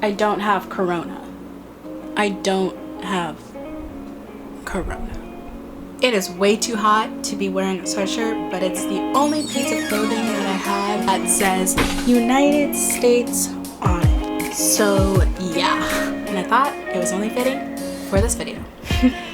I don't have corona. I don't have corona. It is way too hot to be wearing a sweatshirt, but it's the only piece of clothing that I have that says United States on it. So yeah, and I thought it was only fitting for this video.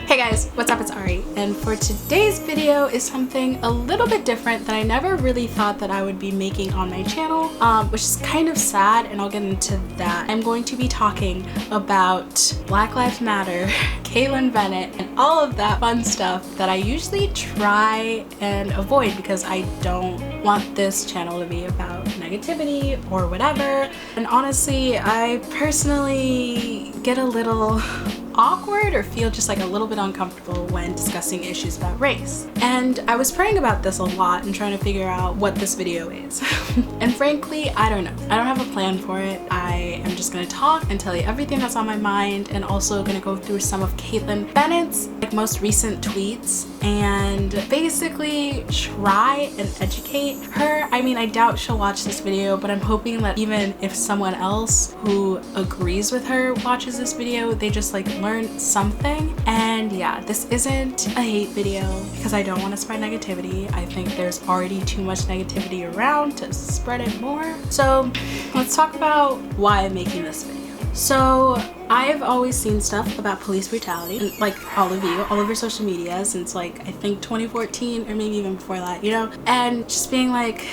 Hey guys, what's up? It's Ari, and for today's video is something a little bit different that I never really thought that I would be making on my channel, which is kind of sad, and I'll get into that. I'm going to be talking about Black Lives Matter, Kaitlin Bennett, and all of that fun stuff that I usually try and avoid because I don't want this channel to be about negativity or whatever. And honestly, I personally get a little awkward or feel just like a little bit uncomfortable when discussing issues about race. And I was praying about this a lot and trying to figure out what this video is. And frankly, I don't know. I don't have a plan for it. I am just gonna talk and tell you everything that's on my mind, and also gonna go through some of Kaitlin Bennett's most recent tweets and basically try and educate her. I mean, I doubt she'll watch this video, but I'm hoping that even if someone else who agrees with her watches this video, they just like learn something. And yeah, this isn't a hate video because I don't want to spread negativity. I think there's already too much negativity around to spread it more. So let's talk about why I'm making this video. So I've always seen stuff about police brutality, like all of you, all over social media since like I think 2014 or maybe even before that, you know, and just being like,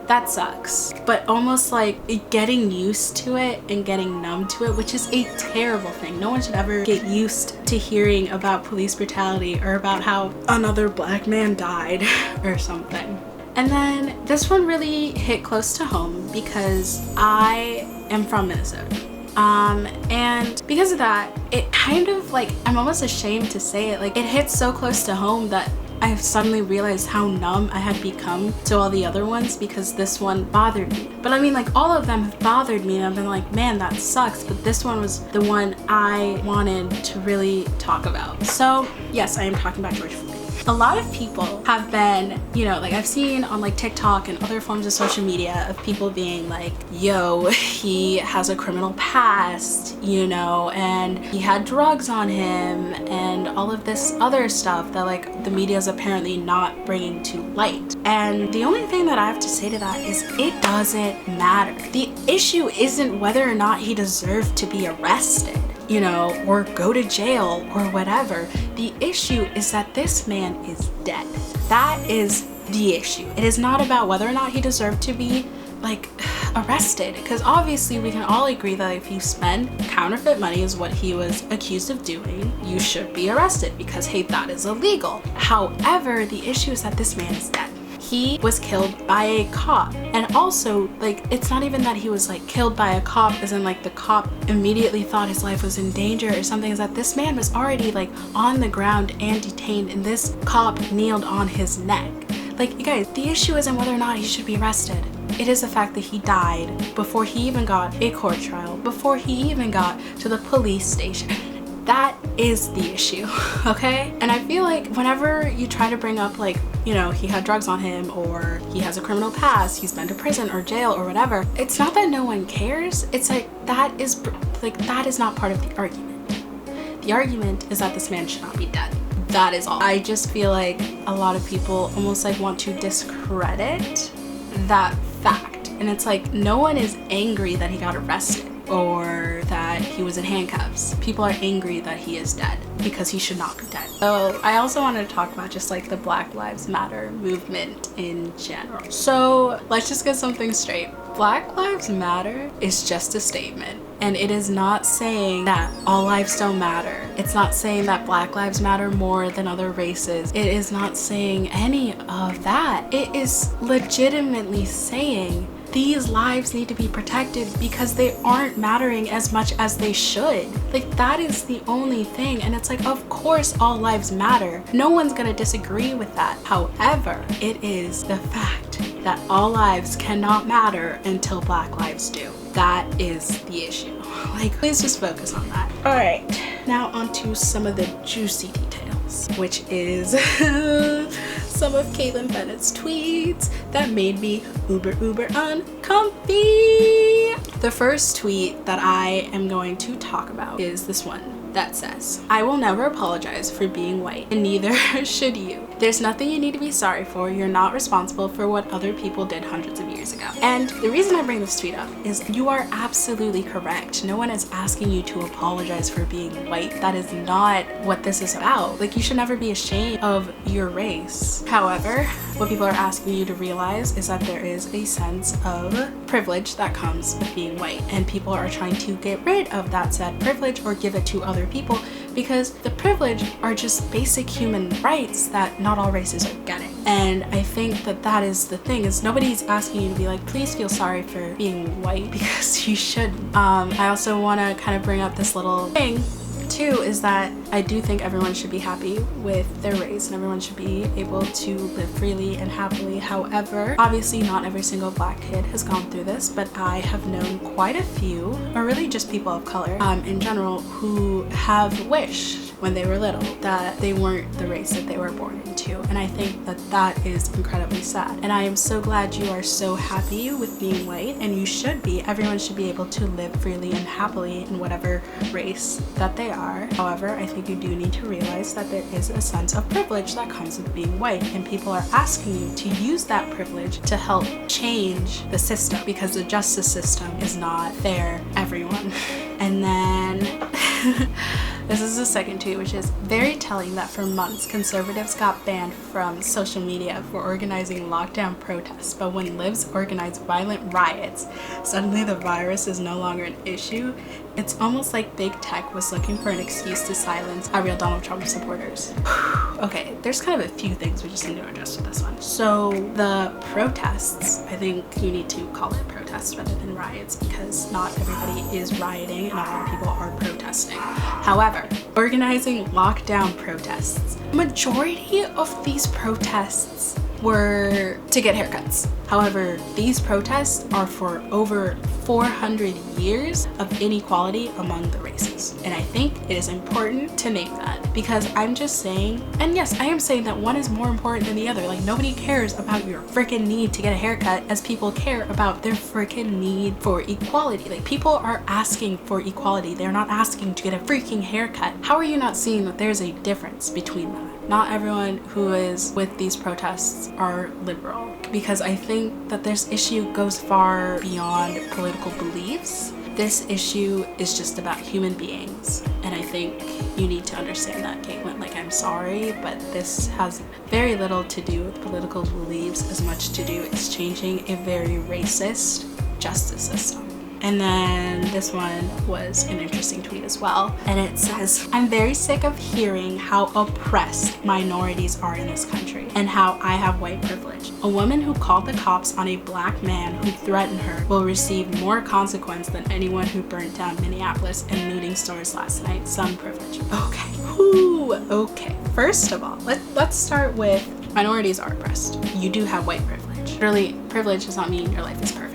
that sucks, but almost like getting used to it and getting numb to it, which is a terrible thing. No one should ever get used to hearing about police brutality or about how another black man died or something. And then this one really hit close to home because I am from Minnesota. And because of that, it kind of like, I'm almost ashamed to say it, like it hits so close to home that I've suddenly realized how numb I had become to all the other ones because this one bothered me. But I mean, like all of them have bothered me and I've been like, man, that sucks. But this one was the one I wanted to really talk about. So yes, I am talking about George Floyd. A lot of people have been, you know, like I've seen on like TikTok and other forms of social media of people being like, yo, he has a criminal past, you know, and he had drugs on him and all of this other stuff that like the media is apparently not bringing to light. And the only thing that I have to say to that is it doesn't matter. The issue isn't whether or not he deserved to be arrested, you know, or go to jail or whatever. The issue is that this man is dead. That is the issue. It is not about whether or not he deserved to be like arrested, because obviously we can all agree that if you spend counterfeit money is what he was accused of doing, you should be arrested because hey, that is illegal. However, the issue is that this man is dead. He was killed by a cop, and also like it's not even that he was like killed by a cop as in like the cop immediately thought his life was in danger or something. Is that this man was already like on the ground and detained, and this cop kneeled on his neck. Like, you guys, the issue isn't whether or not he should be arrested. It is the fact that he died before he even got a court trial, before he even got to the police station. That is the issue, okay? And I feel like whenever you try to bring up like, you know, he had drugs on him or he has a criminal past, he's been to prison or jail or whatever, it's not that no one cares. It's like that is not part of the argument. The argument is that this man should not be dead. That is all. I just feel like a lot of people almost like want to discredit that fact. And it's like no one is angry that he got arrested or that he was in handcuffs. People are angry that he is dead because he should not be dead. So I also wanted to talk about just like the Black Lives Matter movement in general. So let's just get something straight. Black Lives Matter is just a statement, and it is not saying that all lives don't matter. It's not saying that Black lives matter more than other races. It is not saying any of that. It is legitimately saying these lives need to be protected because they aren't mattering as much as they should. Like, that is the only thing. And it's like, of course all lives matter. No one's gonna disagree with that. However, it is the fact that all lives cannot matter until Black lives do. That is the issue. Like, please just focus on that. All right, now on to some of the juicy details, which is some of Kaitlin Bennett's tweets that made me uber uncomfy. The first tweet that I am going to talk about is this one that says, "I will never apologize for being white, and neither should you. There's nothing you need to be sorry for. You're not responsible for what other people did hundreds of years ago." And the reason I bring this tweet up is you are absolutely correct. No one is asking you to apologize for being white. That is not what this is about. Like, you should never be ashamed of your race. However, what people are asking you to realize is that there is a sense of privilege that comes with being white, and people are trying to get rid of that said privilege or give it to other people, because the privilege are just basic human rights that not all races are getting. And I think that that is the thing, is nobody's asking you to be like, please feel sorry for being white, because you shouldn't. I also want to kind of bring up this little thing too, is that I do think everyone should be happy with their race and everyone should be able to live freely and happily. However, obviously not every single black kid has gone through this, but I have known quite a few, or really just people of color in general, who have wished when they were little that they weren't the race that they were born into. And I think that that is incredibly sad. And I am so glad you are so happy with being white, and you should be. Everyone should be able to live freely and happily in whatever race that they are. However, I think you do need to realize that there is a sense of privilege that comes with being white, and people are asking you to use that privilege to help change the system, because the justice system is not fair, everyone. And then this is the second tweet, which is very telling that for months conservatives got banned from social media for organizing lockdown protests, but when libs organize violent riots, suddenly the virus is no longer an issue. It's almost like big tech was looking for an excuse to silence our real Donald Trump supporters. Okay, there's kind of a few things we just need to address with this one. So the protests, I think you need to call it protests rather than riots, because not everybody is rioting and not all people are protesting. However, organizing lockdown protests, majority of these protests were to get haircuts. However, these protests are for over 400 years of inequality among the races. And I think it is important to name that, because I'm just saying, and yes, I am saying that one is more important than the other. Like, nobody cares about your freaking need to get a haircut as people care about their freaking need for equality. Like, people are asking for equality. They're not asking to get a freaking haircut. How are you not seeing that there's a difference between that? Not everyone who is with these protests are liberal, because I think that this issue goes far beyond political beliefs. This issue is just about human beings, and I think you need to understand that, Kaitlin. Like, I'm sorry, but this has very little to do with political beliefs, as much to do is changing a very racist justice system. And then this one was an interesting tweet as well. And it says, "I'm very sick of hearing how oppressed minorities are in this country and how I have white privilege. A woman who called the cops on a black man who threatened her will receive more consequence than anyone who burnt down Minneapolis and looting stores last night. Some privilege." Okay. Ooh, okay. First of all, let's start with minorities are oppressed. You do have white privilege. Really, privilege does not mean your life is perfect.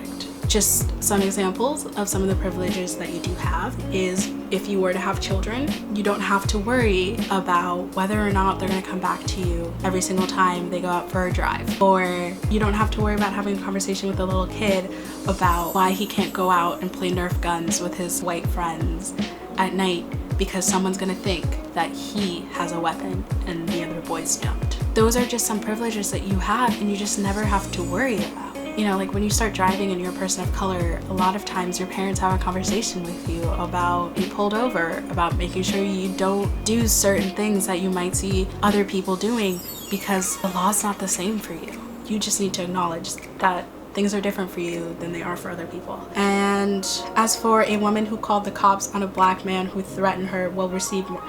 Just some examples of some of the privileges that you do have is, if you were to have children, you don't have to worry about whether or not they're going to come back to you every single time they go out for a drive. Or you don't have to worry about having a conversation with a little kid about why he can't go out and play Nerf guns with his white friends at night, because someone's going to think that he has a weapon and the other boys don't. Those are just some privileges that you have, and you just never have to worry about. You know, like when you start driving and you're a person of color, a lot of times your parents have a conversation with you about being pulled over, about making sure you don't do certain things that you might see other people doing, because the law's not the same for you. You just need to acknowledge that things are different for you than they are for other people. And as for a woman who called the cops on a black man who threatened her will receive more.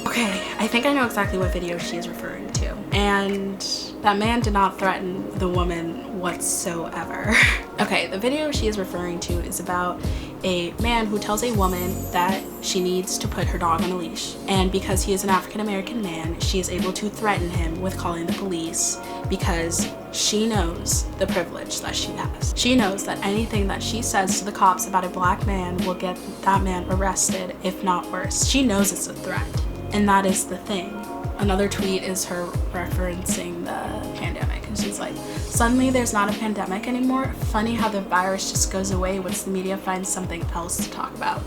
Okay, I think I know exactly what video she is referring to. And that man did not threaten the woman whatsoever. Okay, the video she is referring to is about a man who tells a woman that she needs to put her dog on a leash. And because he is an African-American man, she is able to threaten him with calling the police, because she knows the privilege that she has. She knows that anything that she says to the cops about a black man will get that man arrested, if not worse. She knows it's a threat. And that is the thing. Another tweet is her referencing the pandemic, and she's like, Suddenly there's not a pandemic anymore. Funny how the virus just goes away once the media finds something else to talk about.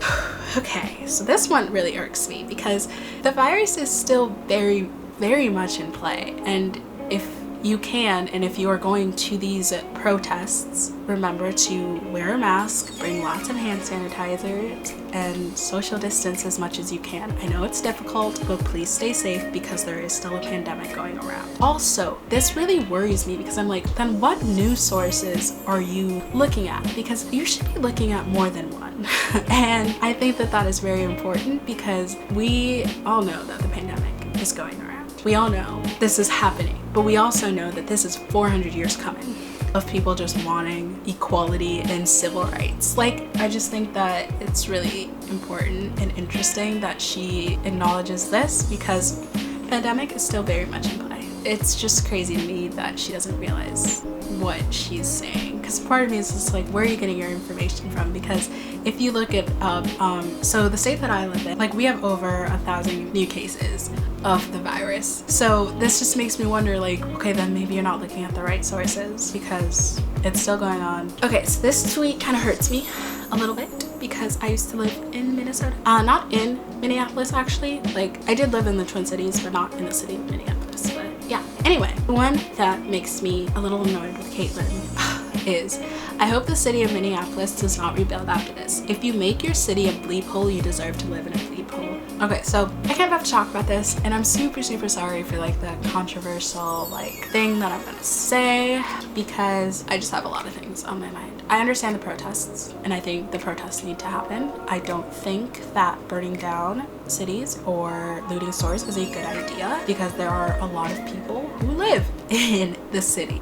Okay, so this one really irks me because the virus is still very, very much in play. And if you can, and if you are going to these protests, remember to wear a mask, bring lots of hand sanitizer, and social distance as much as you can. I know it's difficult, but please stay safe because there is still a pandemic going around. Also, this really worries me because I'm like, then what news sources are you looking at? Because you should be looking at more than one. And I think that that is very important because we all know that the pandemic is going around. We all know this is happening, but we also know that this is 400 years coming of people just wanting equality and civil rights. Like, I just think that it's really important and interesting that she acknowledges this because pandemic is still very much in play. It's just crazy to me that she doesn't realize what she's saying, because part of me is just like, where are you getting your information from? Because if you look at so the state that I live in, like, we have over 1,000 new cases of the virus. So this just makes me wonder, like, okay, then maybe you're not looking at the right sources because it's still going on. Okay, so this tweet kind of hurts me a little bit because I used to live in Minnesota. Not in Minneapolis, actually. Like, I did live in the Twin Cities, but not in the city of Minneapolis. But yeah. Anyway, the one that makes me a little annoyed with Kaitlin is, I hope the city of Minneapolis does not rebuild after this. If you make your city a bleep hole, you deserve to live in a bleep hole. Okay, so I kind of have to talk about this, and I'm super, super sorry for like the controversial like thing that I'm gonna say because I just have a lot of things on my mind. I understand the protests, and I think the protests need to happen. I don't think that burning down cities or looting stores is a good idea because there are a lot of people who live in the city.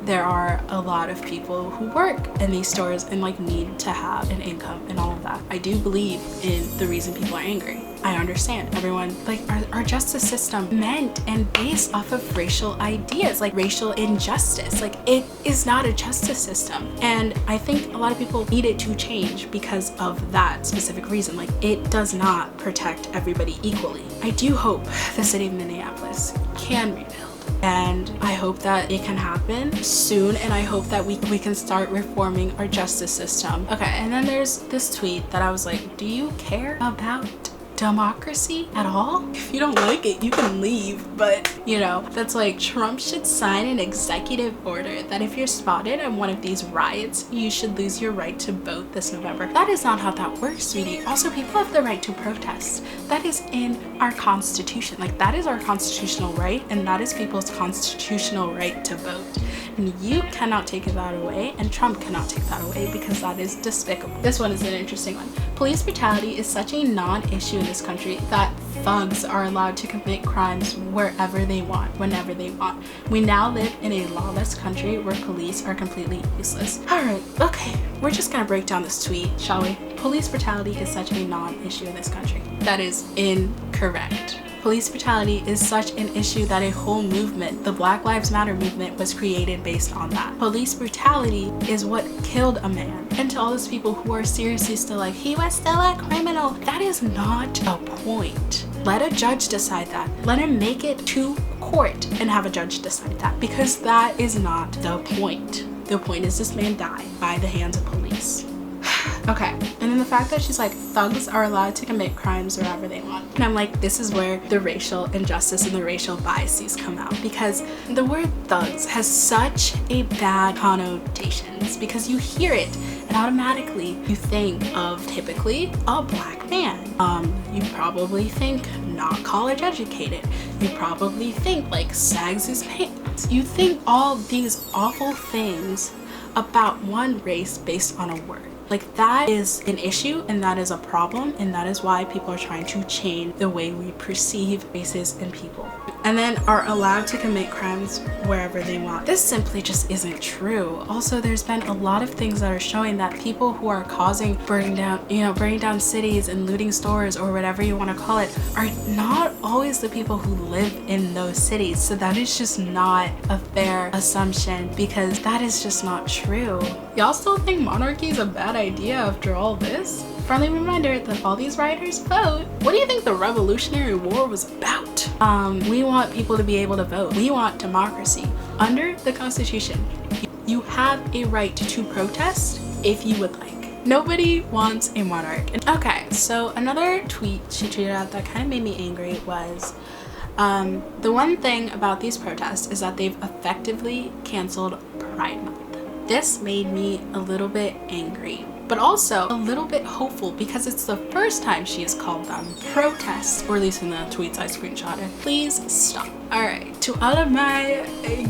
There are a lot of people who work in these stores and like need to have an income and all of that. I do believe in the reason people are angry. I understand everyone, like, our justice system meant and based off of racial ideas, like racial injustice. Like, it is not a justice system. And I think a lot of people need it to change because of that specific reason. Like, it does not protect everybody equally. I do hope the city of Minneapolis can rebuild. And I hope that it can happen soon, and I hope that we can start reforming our justice system. Okay, and then there's this tweet that I was like, do you care about democracy at all? If you don't like it, you can leave. But you know, that's like, Trump should sign an executive order that if you're spotted at one of these riots, you should lose your right to vote this November. That is not how that works, sweetie. Also, people have the right to protest. That is in our constitution. Like, that is our constitutional right, and that is people's constitutional right to vote. And you cannot take that away, and Trump cannot take that away because that is despicable. This one is an interesting one. Police brutality is such a non-issue in this country that thugs are allowed to commit crimes wherever they want, whenever they want. We now live in a lawless country where police are completely useless. Alright, okay, we're just gonna break down this tweet, shall we? Police brutality is such a non-issue in this country. That is incorrect. Police brutality is such an issue that a whole movement, the Black Lives Matter movement, was created based on that. Police brutality is what killed a man. And to all those people who are seriously still like, he was still a criminal, that is not a point. Let a judge decide that. Let him make it to court and have a judge decide that, because that is not the point. The point is this man died by the hands of police. Okay, and then the fact that she's like, thugs are allowed to commit crimes wherever they want. And I'm like, this is where the racial injustice and the racial biases come out, because the word thugs has such a bad connotations, because you hear it and automatically you think of typically a black man. You probably think not college educated. You probably think like sags his pants. You think all these awful things about one race based on a word. Like, that is an issue, and that is a problem, and that is why people are trying to change the way we perceive races and people. And then are allowed to commit crimes wherever they want. This simply just isn't true. Also, there's been a lot of things that are showing that people who are causing burning down cities and looting stores or whatever you want to call it are not always the people who live in those cities. So that is just not a fair assumption, because that is just not true. Y'all still think monarchy is a bad idea after all this? Friendly reminder that all these rioters vote. What do you think the Revolutionary War was about? We want people to be able to vote. We want democracy. Under the Constitution, you have a right to protest if you would like. Nobody wants a monarch. Okay, so another tweet she tweeted out that kind of made me angry was, the one thing about these protests is that they've effectively canceled Pride Month. This made me a little bit angry, but also a little bit hopeful because it's the first time she has called them protests, or at least in the tweets I screenshotted. Please stop. Alright, to all of my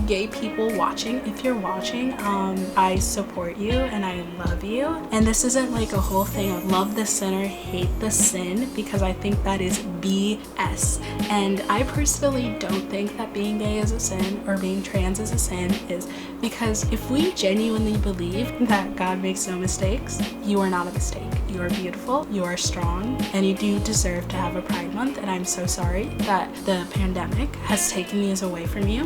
gay people watching, if you're watching, I support you and I love you. And this isn't like a whole thing of love the sinner, hate the sin, because I think that is BS. And I personally don't think that being gay is a sin or being trans is a sin, is because if we genuinely believe that God makes no mistakes, you are not a mistake. You are beautiful, you are strong, and you do deserve to have a Pride Month, and I'm so sorry that the pandemic has taken these away from you.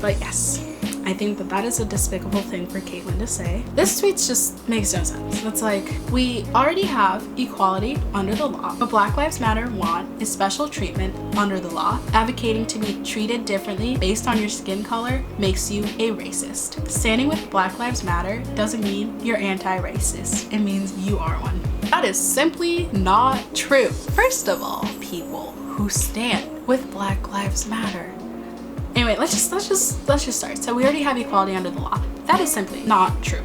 But yes, I think that that is a despicable thing for Kaitlin to say. This tweet just makes no sense. It's like, we already have equality under the law. What Black Lives Matter want is special treatment under the law. Advocating to be treated differently based on your skin color makes you a racist. Standing with Black Lives Matter doesn't mean you're anti-racist. It means you are one. That is simply not true. First of all, people who stand with Black Lives Matter. Anyway, let's just start. So we already have equality under the law. That is simply not true.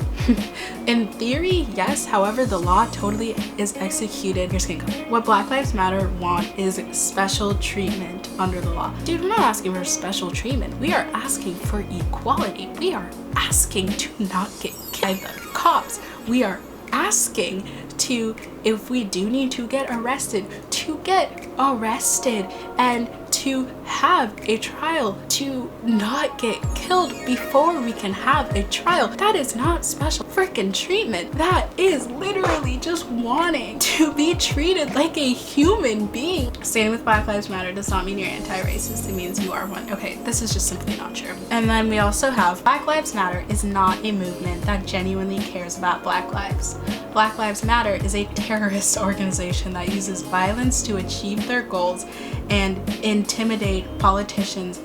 In theory, yes. However, the law totally is executed your skin color. What Black Lives Matter want is special treatment under the law. Dude, we're not asking for special treatment. We are asking for equality. We are asking to not get killed by the cops. We are asking to, if we do need to get arrested, to get arrested, and to have a trial, to not get killed before we can have a trial. That is not special freaking treatment. That is literally just wanting to be treated like a human being. Standing with Black Lives Matter does not mean you're anti-racist. It means you are one. Okay, this is just simply not true. And then we also have Black Lives Matter is not a movement that genuinely cares about Black lives. Black Lives Matter is a terrorist organization that uses violence to achieve their goals and intimidate politicians,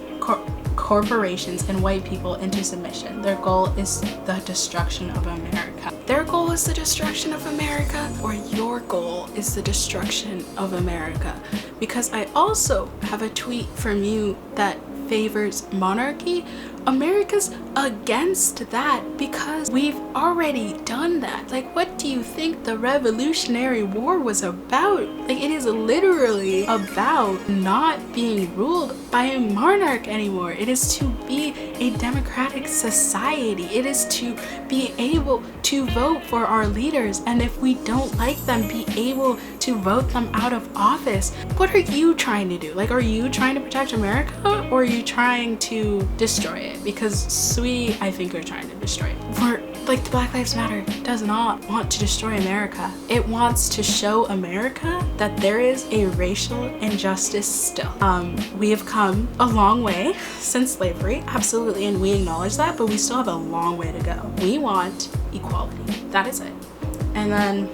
corporations, and white people into submission. Their goal is the destruction of America. Their goal is the destruction of America, or your goal is the destruction of America? Because I also have a tweet from you that favors monarchy. America's against that because we've already done that. Like, what do you think the Revolutionary War was about? Like, it is literally about not being ruled by a monarch anymore. It is to be a democratic society. It is to be able to vote for our leaders, and if we don't like them, be able to vote them out of office. What are you trying to do? Like, are you trying to protect America, or are you trying to destroy it? Because we, I think, are trying to destroy it. For like, Black Lives Matter does not want to destroy America. It wants to show America that there is a racial injustice still. We have come a long way since slavery, absolutely, and we acknowledge that, but we still have a long way to go. We want equality. That is it. And then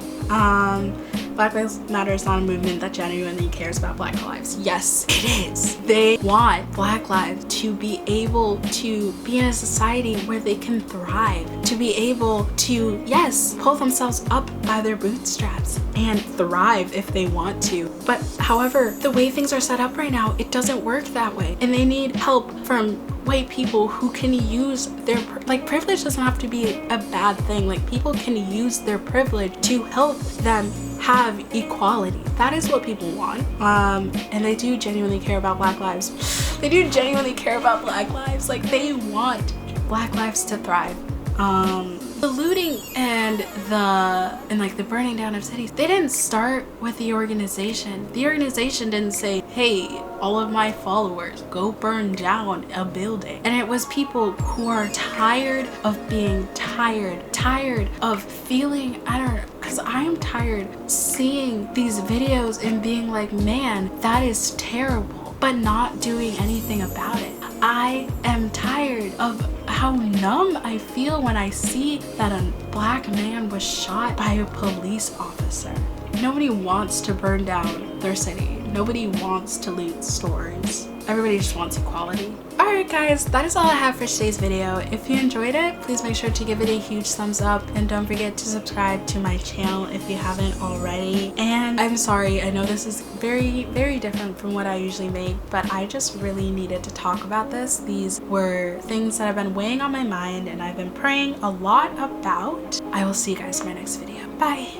Black Lives Matter is not a movement that genuinely cares about Black lives. Yes, it is. They want Black lives to be able to be in a society where they can thrive, to be able to, yes, pull themselves up by their bootstraps and thrive if they want to. But however, the way things are set up right now, it doesn't work that way. And they need help from white people who can use their, like, privilege doesn't have to be a bad thing. Like, people can use their privilege to help them have equality. That is what people want. And they do genuinely care about Black lives. They do genuinely care about Black lives. Like, they want Black lives to thrive. The looting and the burning down of cities, they didn't start with the organization. The organization didn't say, hey, all of my followers, go burn down a building. And it was people who are tired of being tired of feeling, I don't know, because I am tired seeing these videos and being like, man, that is terrible, but not doing anything about it. I am tired of how numb I feel when I see that a Black man was shot by a police officer. Nobody wants to burn down their city. Nobody wants to loot stores. Everybody just wants equality. Alright guys, that is all I have for today's video. If you enjoyed it, please make sure to give it a huge thumbs up and don't forget to subscribe to my channel if you haven't already. And I'm sorry, I know this is very, very different from what I usually make, but I just really needed to talk about this. These were things that have been weighing on my mind and I've been praying a lot about. I will see you guys in my next video. Bye!